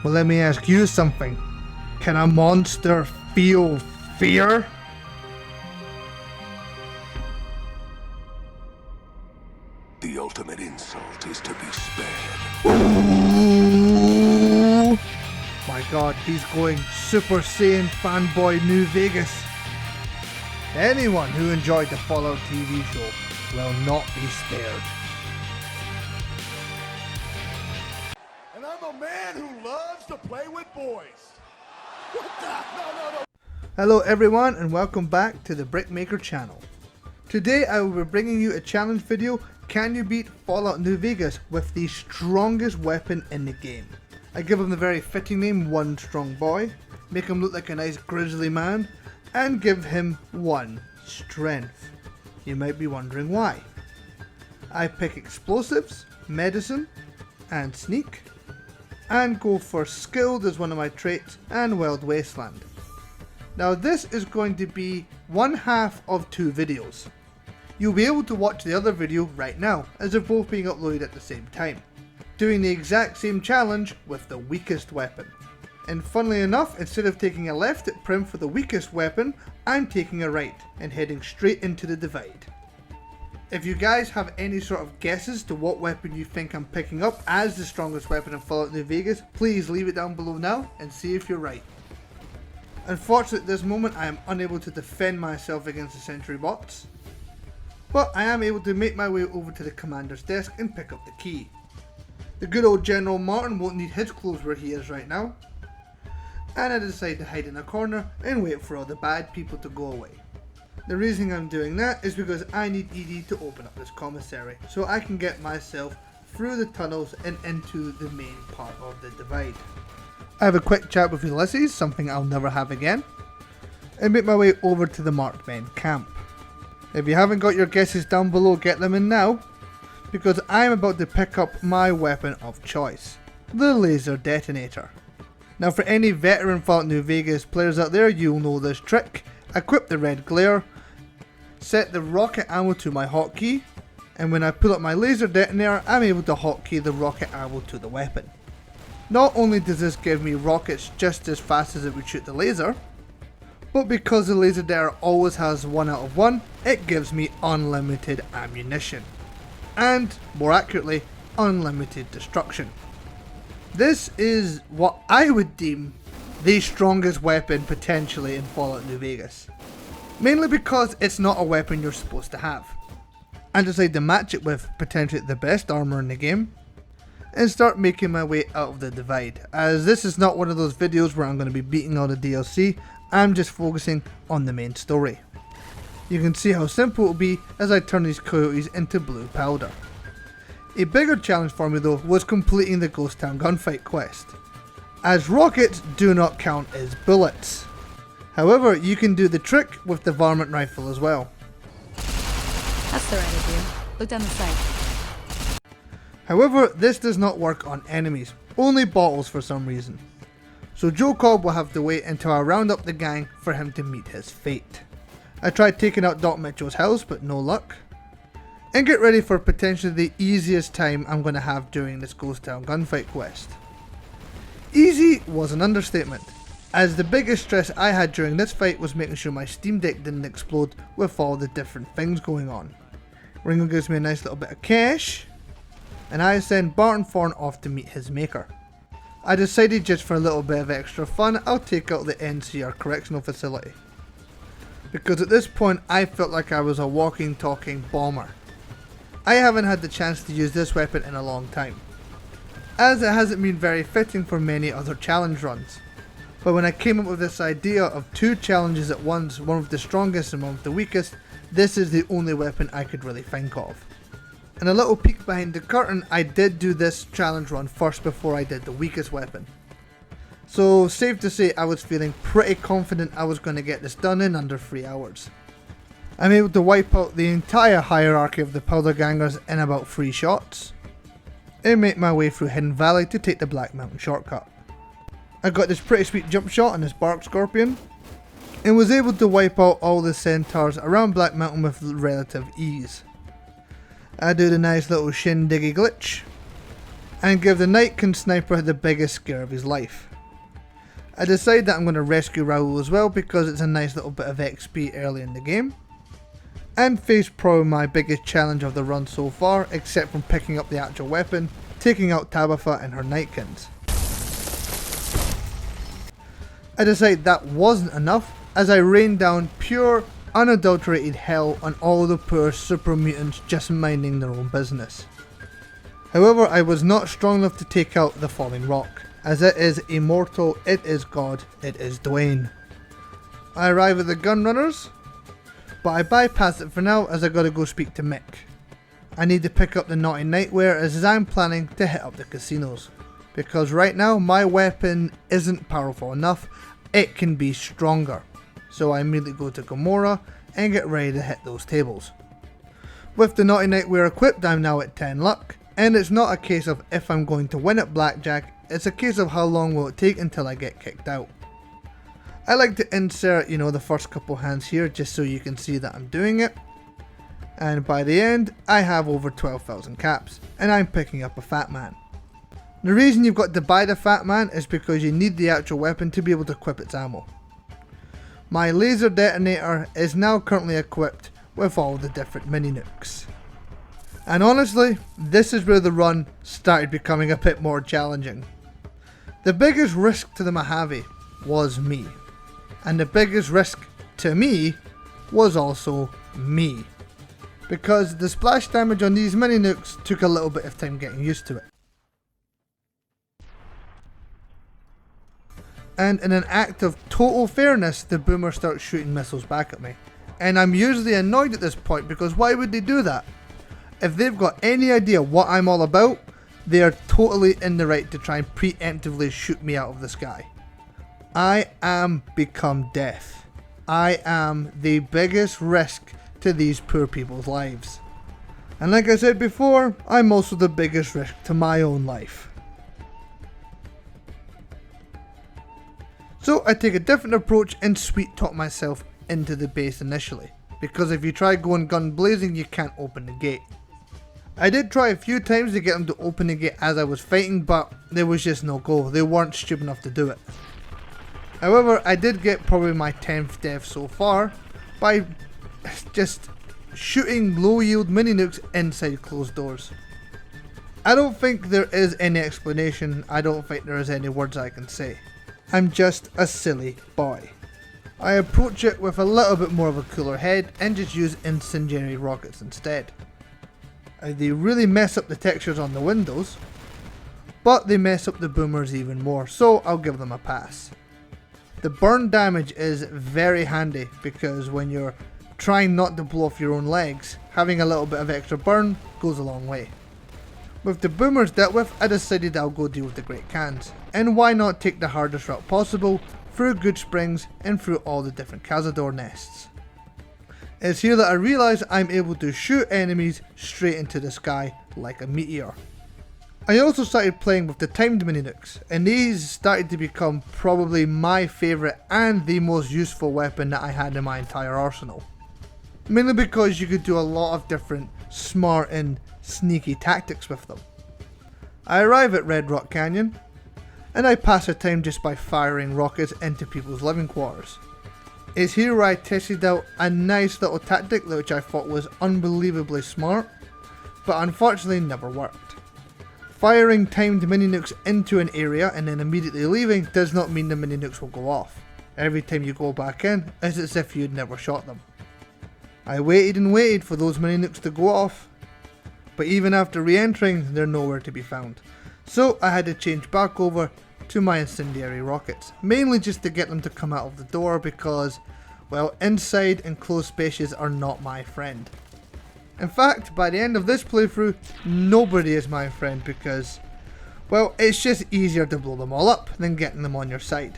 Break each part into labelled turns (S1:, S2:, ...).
S1: Well, let me ask you something. Can a monster feel fear?
S2: The ultimate insult is to be spared.
S1: Ooh. My god, he's going Super Saiyan fanboy New Vegas. Anyone who enjoyed the Fallout TV show will not be spared.
S3: And I'm a man who loves to play with boys. What the? No.
S1: Hello everyone and welcome back to the Brickmaker channel. Today I will be bringing you a challenge video. Can you beat Fallout New Vegas with the strongest weapon in the game? I give him the very fitting name, One Strong Boy, make him look like a nice grizzly man, and give him 1 strength. You might be wondering why. I pick explosives, medicine, and sneak, and go for skilled as one of my traits, and wild wasteland. Now this is going to be one half of 2 videos. You'll be able to watch the other video right now, as they're both being uploaded at the same time, doing the exact same challenge with the weakest weapon. And funnily enough, instead of taking a left at Prim for the weakest weapon, I'm taking a right and heading straight into the divide. If you guys have any sort of guesses to what weapon you think I'm picking up as the strongest weapon in Fallout New Vegas, please leave it down below now and see if you're right. Unfortunately at this moment I am unable to defend myself against the sentry bots, but I am able to make my way over to the commander's desk and pick up the key. The good old General Martin won't need his clothes where he is right now, and I decide to hide in a corner and wait for all the bad people to go away. The reason I'm doing that is because I need ED to open up this commissary so I can get myself through the tunnels and into the main part of the divide. I have a quick chat with Ulysses, something I'll never have again, and make my way over to the marked men camp. If you haven't got your guesses down below, get them in now, because I'm about to pick up my weapon of choice, the laser detonator. Now for any veteran Fallout New Vegas players out there, you'll know this trick. Equip the red glare, set the rocket ammo to my hotkey, and when I pull up my laser detonator, I'm able to hotkey the rocket ammo to the weapon. Not only does this give me rockets just as fast as it would shoot the laser, but because the laser detonator always has 1 out of 1, it gives me unlimited ammunition. And, more accurately, unlimited destruction. This is what I would deem the strongest weapon potentially in Fallout New Vegas. Mainly because it's not a weapon you're supposed to have. I decide to match it with potentially the best armor in the game, and start making my way out of the divide, as this is not one of those videos where I'm going to be beating all the DLC, I'm just focusing on the main story. You can see how simple it will be as I turn these coyotes into blue powder. A bigger challenge for me though was completing the Ghost Town gunfight quest, as rockets do not count as bullets. However, you can do the trick with the varmint rifle as well.
S4: That's the right idea. Look down the sight.
S1: However, this does not work on enemies, only bottles for some reason. So Joe Cobb will have to wait until I round up the gang for him to meet his fate. I tried taking out Doc Mitchell's house, but no luck. And get ready for potentially the easiest time I'm going to have during this Ghost Town gunfight quest. Easy was an understatement, as the biggest stress I had during this fight was making sure my Steam Deck didn't explode with all the different things going on. Ringo gives me a nice little bit of cash, and I send Barton Thorn off to meet his maker. I decided just for a little bit of extra fun, I'll take out the NCR correctional facility, because at this point I felt like I was a walking talking bomber. I haven't had the chance to use this weapon in a long time, as it hasn't been very fitting for many other challenge runs. But when I came up with this idea of 2 challenges at once, one with the strongest and one with the weakest, this is the only weapon I could really think of. And a little peek behind the curtain, I did do this challenge run first before I did the weakest weapon. So safe to say I was feeling pretty confident I was going to get this done in under 3 hours. I'm able to wipe out the entire hierarchy of the powder gangers in about 3 shots, and make my way through Hidden Valley to take the Black Mountain shortcut. I got this pretty sweet jump shot on this Bark Scorpion, and was able to wipe out all the centaurs around Black Mountain with relative ease. I do the nice little shindiggy glitch, and give the Nightkin sniper the biggest scare of his life. I decide that I'm going to rescue Raoul as well because it's a nice little bit of XP early in the game. And face probably my biggest challenge of the run so far, except from picking up the actual weapon, taking out Tabitha and her Nightkins. I decide that wasn't enough as I rain down pure, unadulterated hell on all the poor super mutants just minding their own business. However, I was not strong enough to take out the falling rock, as it is immortal, it is God, it is Dwayne. I arrive at the gunrunners, but I bypass it for now as I gotta go speak to Mick. I need to pick up the Naughty Nightwear as I'm planning to hit up the casinos, because right now my weapon isn't powerful enough, it can be stronger. So I immediately go to Gomorrah and get ready to hit those tables. With the Naughty Nightwear equipped, I'm now at 10 luck, and it's not a case of if I'm going to win at blackjack, it's a case of how long will it take until I get kicked out. I like to insert, the first couple hands here just so you can see that I'm doing it. And by the end, I have over 12,000 caps, and I'm picking up a Fat Man. The reason you've got to buy the Fat Man is because you need the actual weapon to be able to equip its ammo. My laser detonator is now currently equipped with all the different mini nukes. And honestly, this is where the run started becoming a bit more challenging. The biggest risk to the Mojave was me. And the biggest risk to me was also me. Because the splash damage on these mini nukes took a little bit of time getting used to it. And in an act of total fairness, the boomer starts shooting missiles back at me. And I'm usually annoyed at this point because why would they do that? If they've got any idea what I'm all about, they are totally in the right to try and preemptively shoot me out of the sky. I am become death. I am the biggest risk to these poor people's lives. And like I said before, I'm also the biggest risk to my own life. So I take a different approach and sweet talk myself into the base initially, because if you try going gun blazing you can't open the gate. I did try a few times to get them to open the gate as I was fighting, but there was just no go, they weren't stupid enough to do it. However, I did get probably my 10th death so far by just shooting low yield mini nukes inside closed doors. I don't think there is any explanation, I don't think there is any words I can say. I'm just a silly boy. I approach it with a little bit more of a cooler head and just use incendiary rockets instead. They really mess up the textures on the windows, but they mess up the boomers even more, so I'll give them a pass. The burn damage is very handy because when you're trying not to blow off your own legs, having a little bit of extra burn goes a long way. With the boomers dealt with, I decided I'll go deal with the Great Cans, and why not take the hardest route possible through Good Springs and through all the different Cazador nests. It's here that I realise I'm able to shoot enemies straight into the sky like a meteor. I also started playing with the timed mini nukes, and these started to become probably my favourite and the most useful weapon that I had in my entire arsenal. Mainly because you could do a lot of different smart and sneaky tactics with them. I arrive at Red Rock Canyon, and I pass the time just by firing rockets into people's living quarters. It's here where I tested out a nice little tactic which I thought was unbelievably smart, but unfortunately never worked. Firing timed mini nukes into an area and then immediately leaving does not mean the mini nukes will go off. Every time you go back in, it's as if you'd never shot them. I waited and waited for those mini nukes to go off, but even after re-entering, they're nowhere to be found. So I had to change back over to my incendiary rockets, mainly just to get them to come out of the door because, well, inside enclosed spaces are not my friend. In fact, by the end of this playthrough, nobody is my friend because, well, it's just easier to blow them all up than getting them on your side.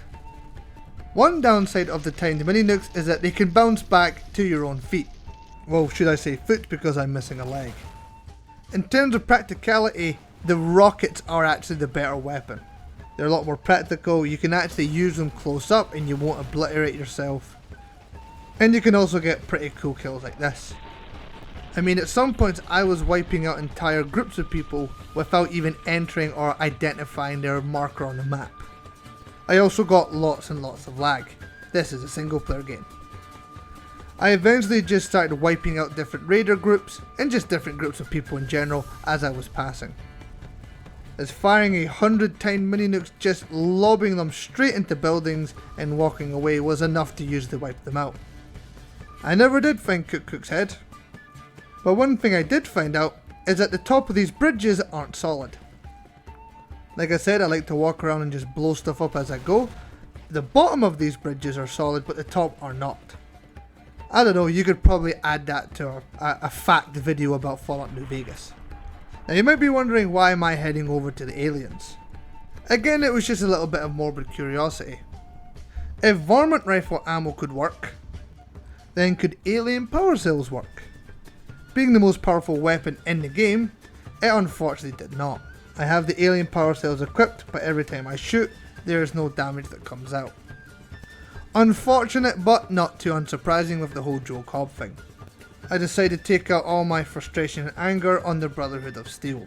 S1: One downside of the timed mini nukes is that they can bounce back to your own feet. Well, should I say foot because I'm missing a leg. In terms of practicality, the rockets are actually the better weapon. They're a lot more practical, you can actually use them close up and you won't obliterate yourself. And you can also get pretty cool kills like this. I mean, at some points I was wiping out entire groups of people without even entering or identifying their marker on the map. I also got lots and lots of lag. This is a single player game. I eventually just started wiping out different raider groups and just different groups of people in general as I was passing. As firing 100 tiny mini nukes, just lobbing them straight into buildings and walking away was enough to usually wipe them out. I never did find Cook's head, but one thing I did find out is that the top of these bridges aren't solid. Like I said, I like to walk around and just blow stuff up as I go. The bottom of these bridges are solid, but the top are not. I don't know, you could probably add that to a fact video about Fallout New Vegas. Now you might be wondering, why am I heading over to the aliens? Again, it was just a little bit of morbid curiosity. If varmint rifle ammo could work, then could alien power cells work? Being the most powerful weapon in the game, it unfortunately did not. I have the alien power cells equipped, but every time I shoot, there is no damage that comes out. Unfortunate, but not too unsurprising with the whole Joe Cobb thing. I decided to take out all my frustration and anger on the Brotherhood of Steel.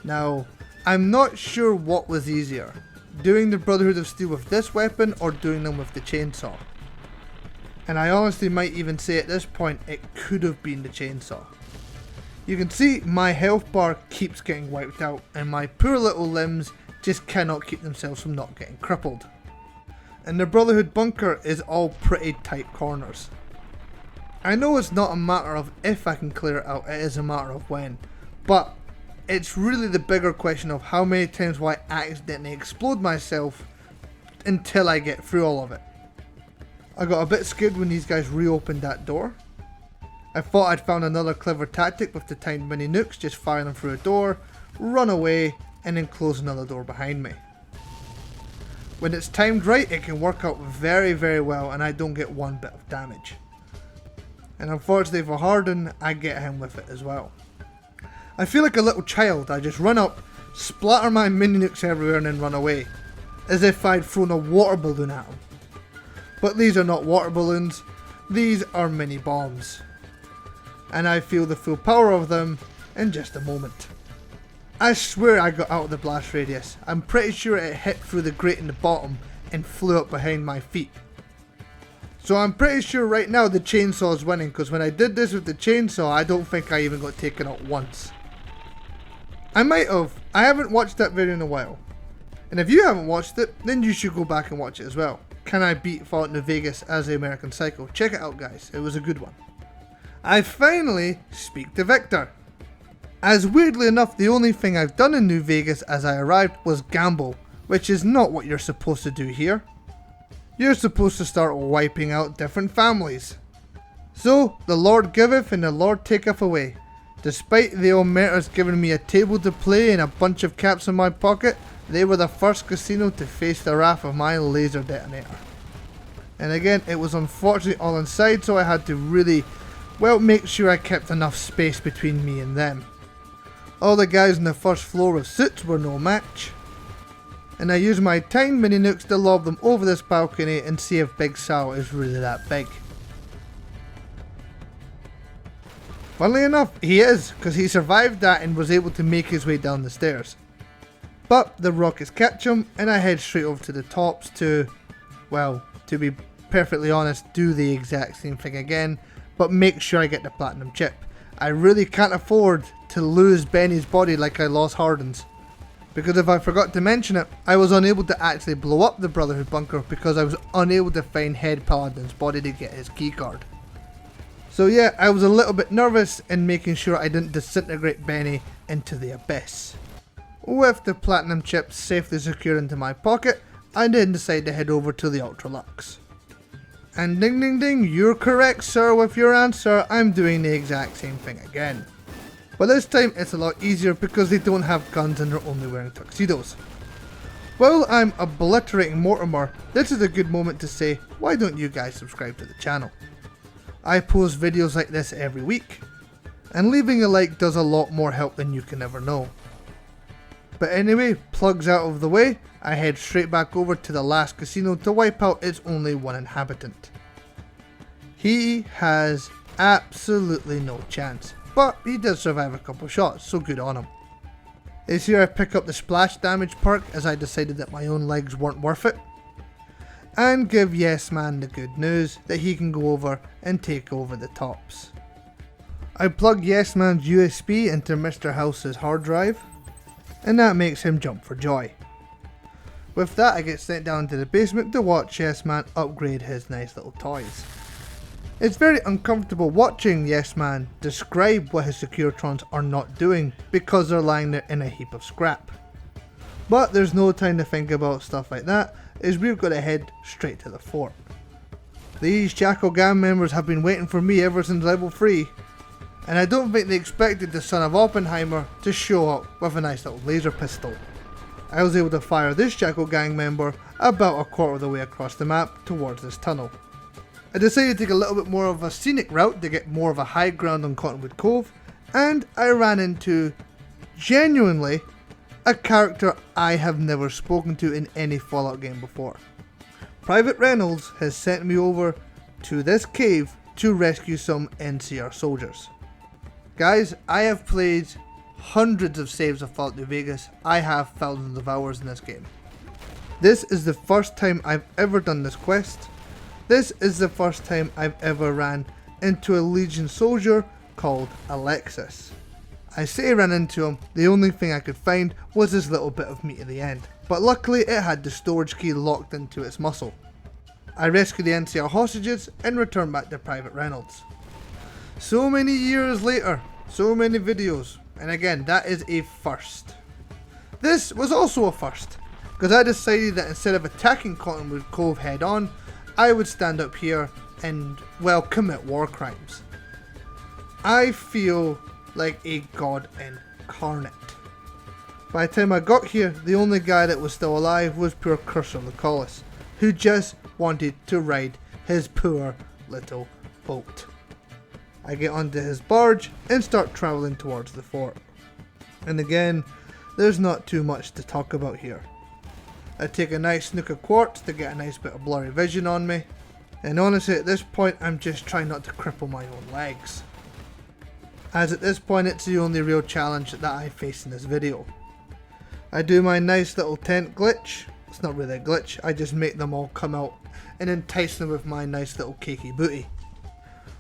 S1: Now, I'm not sure what was easier, doing the Brotherhood of Steel with this weapon or doing them with the chainsaw. And I honestly might even say at this point it could have been the chainsaw. You can see my health bar keeps getting wiped out and my poor little limbs just cannot keep themselves from not getting crippled. And the Brotherhood bunker is all pretty tight corners. I know it's not a matter of if I can clear it out, it is a matter of when. But it's really the bigger question of how many times will I accidentally explode myself until I get through all of it. I got a bit scared when these guys reopened that door. I thought I'd found another clever tactic with the tiny mini nukes, just fire them through a door, run away, and then close another door behind me. When it's timed right, it can work out very, very well and I don't get one bit of damage. And unfortunately for Harden, I get him with it as well. I feel like a little child. I just run up, splatter my mini nukes everywhere and then run away, as if I'd thrown a water balloon at him. But these are not water balloons, these are mini bombs. And I feel the full power of them in just a moment. I swear I got out of the blast radius. I'm pretty sure it hit through the grate in the bottom and flew up behind my feet. So I'm pretty sure right now the chainsaw is winning, because when I did this with the chainsaw, I don't think I even got taken out once. I might have. I haven't watched that video in a while. And if you haven't watched it, then you should go back and watch it as well. Can I beat Fallout New Vegas as the American Psycho? Check it out, guys. It was a good one. I finally speak to Victor. As weirdly enough, the only thing I've done in New Vegas as I arrived was gamble, which is not what you're supposed to do here. You're supposed to start wiping out different families. So, the Lord giveth and the Lord taketh away. Despite the Omertas giving me a table to play and a bunch of caps in my pocket, they were the first casino to face the wrath of my laser detonator. And again, it was unfortunately all inside, so I had to really, well, make sure I kept enough space between me and them. All the guys on the first floor with suits were no match. And I used my tiny mini nukes to lob them over this balcony and see if Big Sal is really that big. Funnily enough, he is, because he survived that and was able to make his way down the stairs. But the rockets catch him and I head straight over to the tops to, well, to be perfectly honest, do the exact same thing again, but make sure I get the platinum chip. I really can't afford to lose Benny's body like I lost Harden's. Because if I forgot to mention it, I was unable to actually blow up the Brotherhood bunker because I was unable to find Head Paladin's body to get his keycard. So yeah, I was a little bit nervous in making sure I didn't disintegrate Benny into the abyss. With the platinum chip safely secured into my pocket, I then decided to head over to the Ultralux. And ding ding ding, you're correct sir with your answer, I'm doing the exact same thing again. But this time it's a lot easier because they don't have guns and they're only wearing tuxedos. While I'm obliterating Mortimer, this is a good moment to say, why don't you guys subscribe to the channel? I post videos like this every week, and leaving a like does a lot more help than you can ever know. But anyway, plugs out of the way, I head straight back over to the last casino to wipe out its only one inhabitant. He has absolutely no chance. But he did survive a couple shots, so good on him. It's here I pick up the splash damage perk as I decided that my own legs weren't worth it. And give Yes Man the good news that he can go over and take over the tops. I plug Yes Man's USB into Mr. House's hard drive, and that makes him jump for joy. With that, I get sent down to the basement to watch Yes Man upgrade his nice little toys. It's very uncomfortable watching Yes Man describe what his Securitrons are not doing because they're lying there in a heap of scrap. But there's no time to think about stuff like that, as we've got to head straight to the fort. These Jackal gang members have been waiting for me ever since level 3, and I don't think they expected the son of Oppenheimer to show up with a nice little laser pistol. I was able to fire this Jackal gang member about a quarter of the way across the map towards this tunnel. I decided to take a little bit more of a scenic route to get more of a high ground on Cottonwood Cove, and I ran into, genuinely, a character I have never spoken to in any Fallout game before. Private Reynolds has sent me over to this cave to rescue some NCR soldiers. Guys, I have played hundreds of saves of Fallout New Vegas. I have thousands of hours in this game. This is the first time I've ever done this quest. This is the first time I've ever ran into a Legion soldier called Alexis. I say I ran into him, the only thing I could find was this little bit of meat at the end, but luckily it had the storage key locked into its muscle. I rescued the NCR hostages and returned back to Private Reynolds. So many years later, so many videos, and again that is a first. This was also a first, because I decided that instead of attacking Cottonwood Cove head on, I would stand up here and, well, commit war crimes. I feel like a god incarnate. By the time I got here, the only guy that was still alive was poor Cursor Lucullus, who just wanted to ride his poor little boat. I get onto his barge and start travelling towards the fort. And again, there's not too much to talk about here. I take a nice snook of quartz to get a nice bit of blurry vision on me, and honestly at this point I'm just trying not to cripple my own legs, as at this point it's the only real challenge that I face in this video. I do my nice little tent glitch. It's not really a glitch, I just make them all come out and entice them with my nice little cakey booty.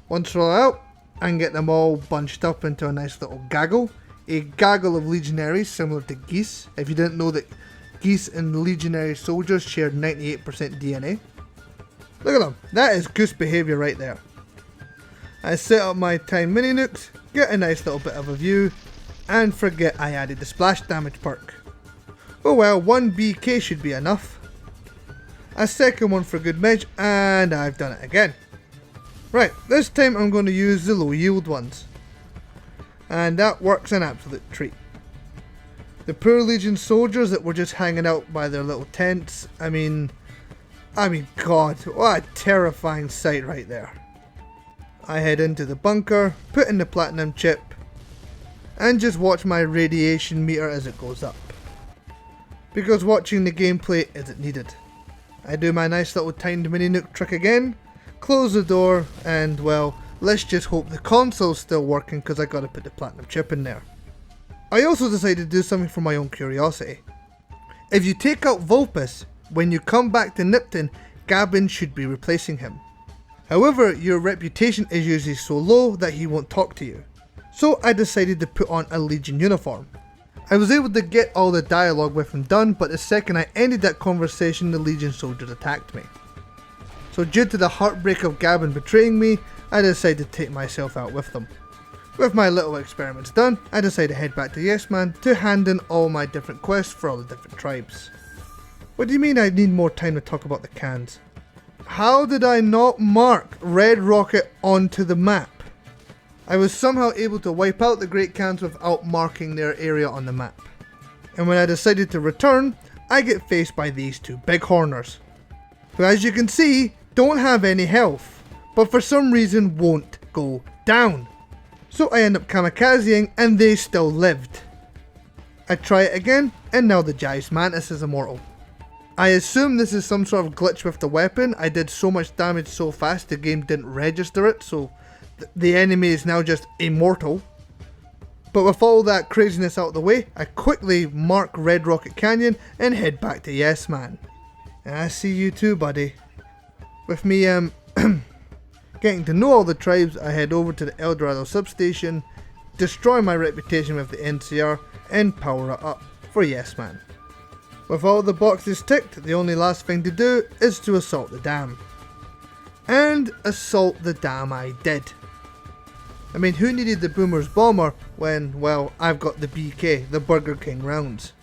S1: Once they're all out, I can get them all bunched up into a nice little gaggle. A gaggle of legionaries similar to geese. If you didn't know that geese and legionary soldiers shared 98% DNA. Look at them, that is goose behaviour right there. I set up my tiny mini nukes, get a nice little bit of a view, and forget I added the splash damage perk. Oh well, 1 BK should be enough. A second one for good measure, and I've done it again. Right, this time I'm going to use the low yield ones. And that works an absolute treat. The poor Legion soldiers that were just hanging out by their little tents, I mean god, what a terrifying sight right there. I head into the bunker, put in the platinum chip, and just watch my radiation meter as it goes up. Because watching the gameplay isn't needed. I do my nice little timed mini nuke trick again, close the door, and well, let's just hope the console's still working because I gotta put the platinum chip in there. I also decided to do something for my own curiosity. If you take out Vulpes, when you come back to Nipton, Gavin should be replacing him. However, your reputation is usually so low that he won't talk to you. So I decided to put on a Legion uniform. I was able to get all the dialogue with him done, but the second I ended that conversation, the Legion soldiers attacked me. So due to the heartbreak of Gavin betraying me, I decided to take myself out with them. With my little experiments done, I decided to head back to Yes Man to hand in all my different quests for all the different tribes. What do you mean I need more time to talk about the cans? How did I not mark Red Rocket onto the map? I was somehow able to wipe out the Great Cans without marking their area on the map. And when I decided to return, I get faced by these two bighorners, who as you can see, don't have any health, but for some reason won't go down. So I end up kamikazing and they still lived. I try it again and now the Giant Mantis is immortal. I assume this is some sort of glitch with the weapon. I did so much damage so fast the game didn't register it, so the enemy is now just immortal. But with all that craziness out of the way, I quickly mark Red Rocket Canyon and head back to Yes Man. And I see you too, buddy. With me getting to know all the tribes, I head over to the El Dorado substation, destroy my reputation with the NCR, and power it up for Yes Man. With all the boxes ticked, the only last thing to do is to assault the dam. And assault the dam I did. I mean, who needed the Boomer's Bomber when, well, I've got the BK, the Burger King rounds.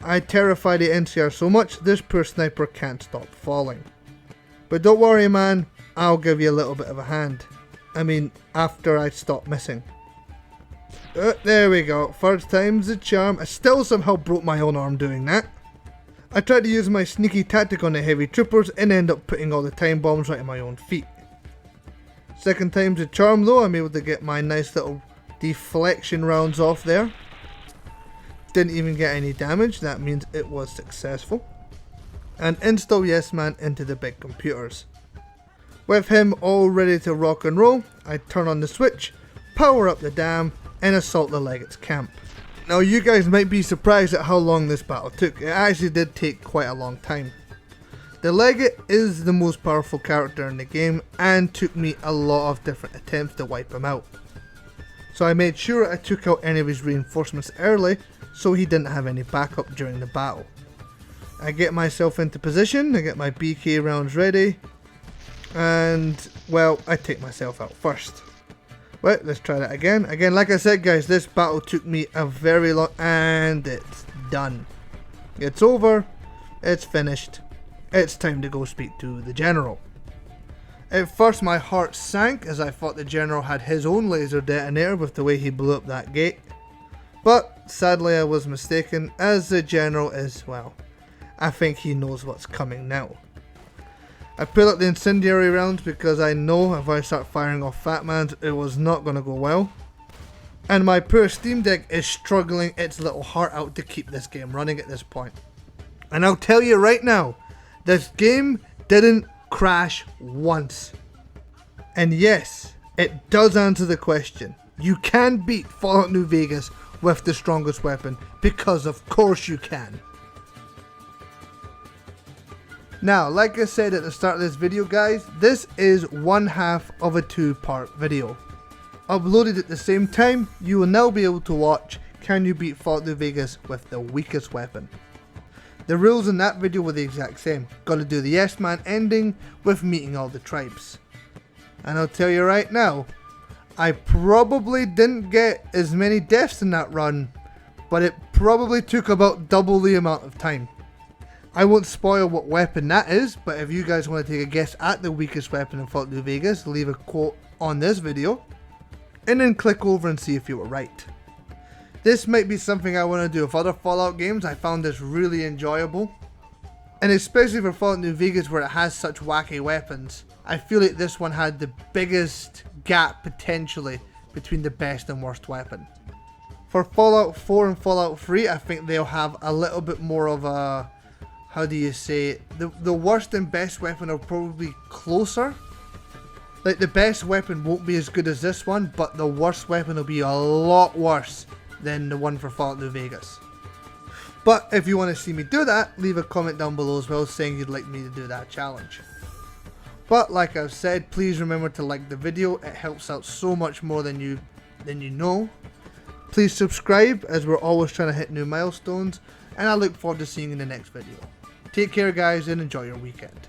S1: I terrify the NCR so much, this poor sniper can't stop falling. But don't worry man, I'll give you a little bit of a hand. I mean, after I stop missing. There we go, first time's the charm. I still somehow broke my own arm doing that. I tried to use my sneaky tactic on the heavy troopers and end up putting all the time bombs right in my own feet. Second time's the charm though, I'm able to get my nice little deflection rounds off there. Didn't even get any damage, that means it was successful. And install Yes Man into the big computers. With him all ready to rock and roll, I turn on the switch, power up the dam, and assault the Legate's camp. Now you guys might be surprised at how long this battle took. It actually did take quite a long time. The Legate is the most powerful character in the game and took me a lot of different attempts to wipe him out. So I made sure I took out any of his reinforcements early so he didn't have any backup during the battle. I get myself into position, I get my BK rounds ready, and well, I take myself out first. Right, let's try that again. Again, like I said guys, this battle took me a very long, and it's done. It's over, it's finished. It's time to go speak to the General. At first my heart sank as I thought the General had his own laser detonator with the way he blew up that gate. But sadly I was mistaken, as the General is, well, I think he knows what's coming now. I pull up the incendiary rounds because I know if I start firing off Fat Mans it was not going to go well. And my poor Steam Deck is struggling its little heart out to keep this game running at this point. And I'll tell you right now, this game didn't crash once. And yes, it does answer the question. You can beat Fallout New Vegas with the strongest weapon, because of course you can. Now, like I said at the start of this video guys, this is one half of a two-part video. Uploaded at the same time, you will now be able to watch Can You Beat Fallout New Vegas with the weakest weapon. The rules in that video were the exact same. Gotta do the Yes Man ending with meeting all the tribes. And I'll tell you right now, I probably didn't get as many deaths in that run, but it probably took about double the amount of time. I won't spoil what weapon that is, but if you guys want to take a guess at the weakest weapon in Fallout New Vegas, leave a quote on this video, and then click over and see if you were right. This might be something I want to do with other Fallout games. I found this really enjoyable. And especially for Fallout New Vegas where it has such wacky weapons, I feel like this one had the biggest gap potentially between the best and worst weapon. For Fallout 4 and Fallout 3, I think they'll have a little bit more of a, how do you say it, the worst and best weapon are probably closer. Like the best weapon won't be as good as this one, but the worst weapon will be a lot worse than the one for Fallout New Vegas. But if you want to see me do that, leave a comment down below as well saying you'd like me to do that challenge. But like I've said, please remember to like the video, it helps out so much more than you know. Please subscribe as we're always trying to hit new milestones, and I look forward to seeing you in the next video. Take care guys and enjoy your weekend.